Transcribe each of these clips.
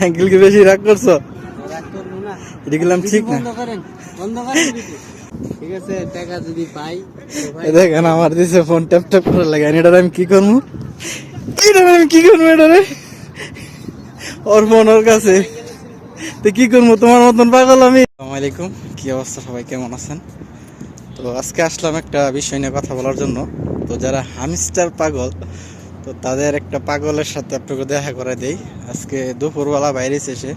Uncle কি বেশি রাগ করছো? রাগ করবো না। এটা গেলাম ঠিক না। বন্ধ করেন ভিডিও। ঠিক আছে, টাকা যদি পাই তো ভাই দেখেন আমার দিছে ফোন ট্যাপ ট্যাপ করে লাগে, এটার আমি কি করবো? এটারে ওর ফোন ওর কাছে, তো কি করবো? তোমার মতন পাগল আমি। আসসালামু আলাইকুম, কি অবস্থা সবাই, কেমন আছেন? তো আজকে আসলাম একটা বিষয় নিয়ে কথা বলার জন্য। তো যারা হামস্টার পাগল, তো তাদের একটা পাগলের সাথে আপনাকে দেখা করে দেই। আজকে দুপুরবেলা বাইরে এসে,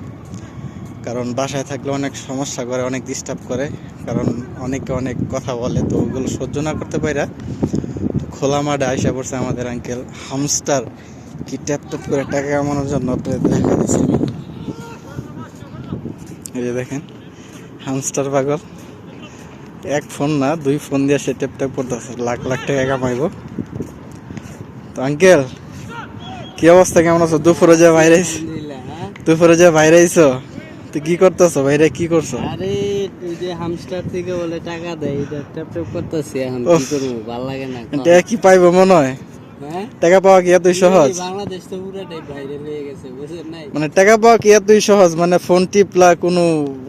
কারণ বাসায় থাকলে অনেক সমস্যা করে, অনেক ডিস্টার্ব করে, কারণ অনেকে অনেক কথা বলে, তো ওগুলো সহ্য না করতে পারে খোলা মাঠে আইসা পড়ছে আমাদের আঙ্কেল হামস্টার কি ট্যাপ ট্যাপ করে টাকা কামানোর জন্য। আপনাদের দেখা দিচ্ছি আমি, এই যে দেখেন হামস্টার পাগল, এক ফোন না দুই ফোন দিয়ে সে ট্যাপ ট্যাপ করতেছে, লাখ লাখ টাকা কামাইবো। তো আঙ্কেল কি অবস্থা, কেমন আছো? দুপুরে যা বাইরে আলহামদুলিল্লাহ। হ্যাঁ, দুপুরে যা বাইরে আইছো, তো কি করতেছো বাইরে, কি করছো? আরে তুই যে হামস্টার থেকে বলে টাকা দেয়, এটা ট্যাপ ট্যাপ করতেছি। এখন উফ, কি করবো, ভালো লাগে না। টাকা কি পাইবো মনে হয়? হ্যাঁ, টাকা পাওয়া কি এতই সহজ? এই বাংলাদেশ তো পুরাটাই ভাইরাল হয়ে গেছে, বুঝেন নাই? মানে টাকা পাওয়া কি এতই সহজ? মানে ফোন টিপলা, কোনো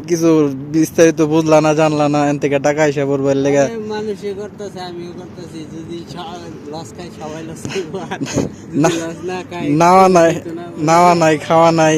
কিছু বিস্তারিত বুঝলা না, জানলা না, এন থেকে টাকা হিসাব করবো এর লেগে? আরে মানুষে করতেছে, আমিও করতেছি। যদি লস খাই সবাই লস খাইবো, আর না, যদি লস না খাই নাওয়া নাই, তো না। নাওয়া নাই, খাওয়া নাই,